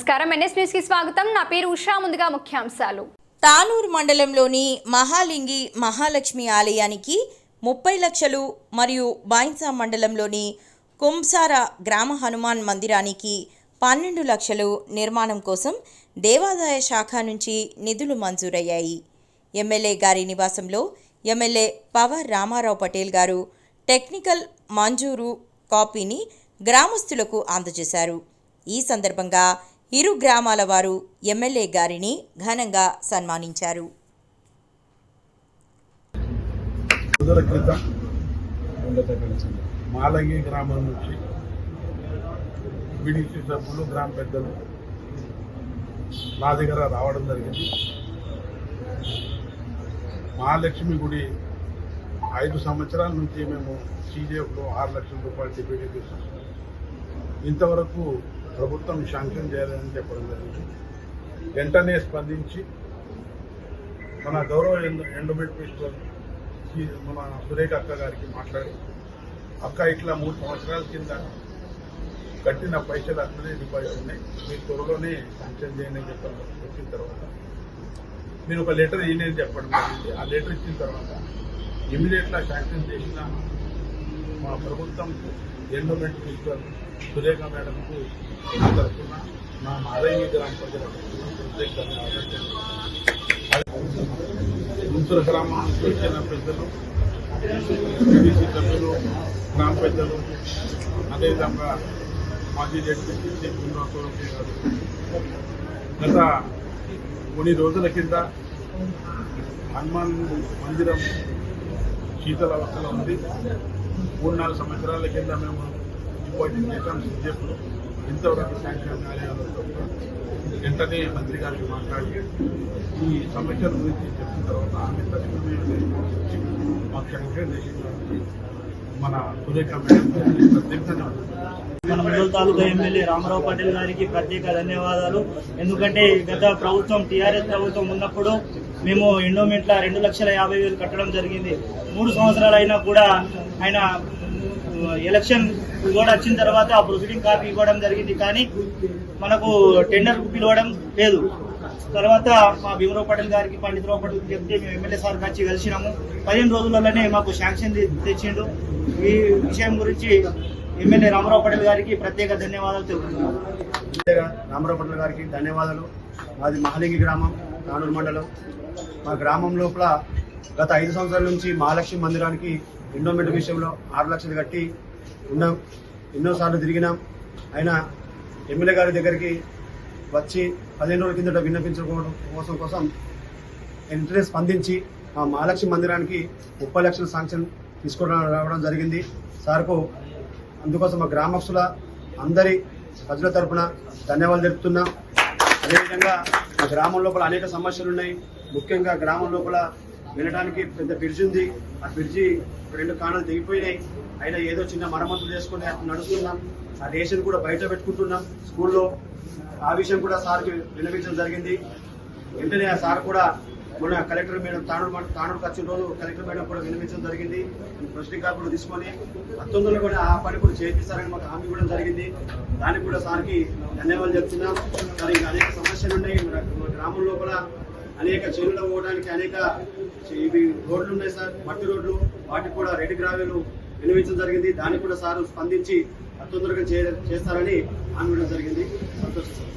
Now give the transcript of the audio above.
నమస్కారం, NS news కి స్వాగతం. నా పేరు ఉషా. ముందుగా ముఖ్యాంశాలు. తానూరు మండలంలోని మహాలింగి మహాలక్ష్మి ఆలయానికి 30 లక్షలు మరియు బాయిన్సా మండలంలోని కుంసార గ్రామ హనుమాన్ మందిరానికి 12 లక్షలు నిర్మాణం కోసం దేవాదాయ శాఖ నుంచి నిధులు మంజూరయ్యాయి. ఎమ్మెల్యే గారి నివాసంలో ఎమ్మెల్యే పవర్ రామారావు పటేల్ గారు టెక్నికల్ మంజూరు కాపీని గ్రామస్తులకు అందజేశారు. ఈ సందర్భంగా ఇరు గ్రామాల వారు ఎమ్మెల్యే గారిని ఘనంగా సన్మానించారు. మాలంగి గ్రామం నుంచి బీడీసీ సభ్యులు గ్రామ పెద్దలు నా దగ్గర రావడం జరిగింది. మహాలక్ష్మి గుడి 5 సంవత్సరాల నుంచి మేము CJFలో 6 లక్షల రూపాయలు డిప్యూటీ చేసాం. ఇంతవరకు ప్రభుత్వం శాంక్షన్ చేయాలని చెప్పడం జరిగింది. వెంటనే స్పందించి మన గౌరవ ఎండోమెంట్ ప్రిన్సిపల్ మన సురేఖ అక్క గారికి మాట్లాడి, అక్క ఇట్లా 3 సంవత్సరాల కింద కట్టిన పైసలు అట్లనే డిపాజిట్ ఉన్నాయి, మీరు త్వరలోనే శాంక్షన్ చేయండి అని చెప్పిన తర్వాత నేను ఒక లెటర్ ఇయ్యని చెప్పడం జరిగింది. ఆ లెటర్ ఇచ్చిన తర్వాత ఇమీడియట్గా శాంక్షన్ చేసిన మా ప్రభుత్వం ఎండోమెంట్ ప్రిన్సిపల్ సురేఖ మేడంకు నా తరఫున నా మాలయ్య గ్రామ ప్రజలకు ముంతూరు గ్రామం నుంచి వచ్చిన పెద్దలు, బీడీసీ సభ్యులు, గ్రామ పెద్దలు, అదేవిధంగా మాజీ జడ్పీ గారు గత కొన్ని రోజుల కింద హనుమాన్ మందిరం శీతలావస్థలో ఉంది. 3-4 సంవత్సరాల కింద మేము డిపాజిట్ చేసాం CJFలో. ఇంతవరకు శాంక్షన్ కార్యాలయంలో వెంటనే మంత్రి గారికి మాట్లాడి ఈ సమస్యల గురించి చెప్పిన తర్వాత ఆమె తక్షణమే మాకు శాంక్షన్ చేసినటువంటి మన సురేఖ మేడం గారికి ప్రత్యేక మన ముదల్ తాలూకా ఎమ్మెల్యే రామారావు పటేల్ గారికి ప్రత్యేక ధన్యవాదాలు. ఎందుకంటే గత ప్రభుత్వం TRS ప్రభుత్వం ఉన్నప్పుడు మేము ఎండోమెంట్ల 2,50,000 కట్టడం జరిగింది. 3 సంవత్సరాలు అయినా కూడా ఆయన ఎలక్షన్ కూడా వచ్చిన తర్వాత ఆ ప్రొసీడింగ్ కాపీ ఇవ్వడం జరిగింది, కానీ మనకు టెండర్ పిలవడం లేదు. తర్వాత మా భీమరావు పటేల్ గారికి, పండితరావు పటేల్ చెప్తే మేము ఎమ్మెల్యే సార్కి వచ్చి కలిసినాము. 15 రోజులలోనే మాకు శాంక్షన్ తెచ్చిండు. ఈ విషయం గురించి ఎమ్మెల్యే రామారావు పటేల్ గారికి ప్రత్యేక ధన్యవాదాలు తెలుపుతున్నాను. రామారావు పటేల్ గారికి ధన్యవాదాలు. మాది మహాలింగి గ్రామం, తానూరు మండలం. మా గ్రామం లోపల గత 5 సంవత్సరాల నుంచి మహాలక్ష్మి మందిరానికి ఎండోమెంట్ విషయంలో 6 లక్షలు కట్టి ఉన్నాం. ఎన్నోసార్లు తిరిగినాం. అయినా ఎమ్మెల్యే గారి దగ్గరికి వచ్చి 15 రోజుల కిందట విన్నపించుకోవడం కోసం వెంటనే స్పందించి మా మహాలక్ష్మి మందిరానికి 30 లక్షల శాంక్షన్ రావడం జరిగింది. సార్కు అందుకోసం మా గ్రామస్తుల అందరి ప్రజల తరఫున ధన్యవాదాలు తెలుపుతున్నాం. అదేవిధంగా మా గ్రామం లోపల అనేక సమస్యలు ఉన్నాయి. ముఖ్యంగా గ్రామం లోపల వెళ్ళడానికి పెద్ద బ్రిడ్జి ఉంది. ఆ బ్రిడ్జి 2 కాణాలు తెగిపోయినాయి. అయినా ఏదో చిన్న మరమ్మతులు చేసుకుని అట్లా నడుస్తున్నాం. ఆ రేషన్ కూడా బయట పెట్టుకుంటున్నాం స్కూల్లో. ఆ విషయం కూడా సార్కి విన్నవించడం జరిగింది. వెంటనే ఆ సార్ కూడా మొన్న కలెక్టర్ మేడం తానూరుకు వచ్చిన రోజు కలెక్టర్ మేడం కూడా విన్నవించడం జరిగింది. ప్రొసీడింగ్ కాపీ కూడా తీసుకొని 19లో కూడా ఆ పని కూడా చేపిస్తారని మాకు హామీ ఇవ్వడం జరిగింది. దానికి కూడా సార్కి ధన్యవాదాలు చెప్తున్నాం. సార్ ఇంకా అనేక సమస్యలు ఉన్నాయి. గ్రామం లోపల అనేక చేనులో పోవడానికి అనేక ఇవి రోడ్లు ఉన్నాయి సార్, మట్టి రోడ్లు. వాటికి కూడా రెడ్ గ్రావెలు విన్నవించడం జరిగింది. దానికి కూడా సార్ స్పందించి తొందరగా చేస్తారని హామీ ఇవ్వడం జరిగింది. సంతోషం సార్.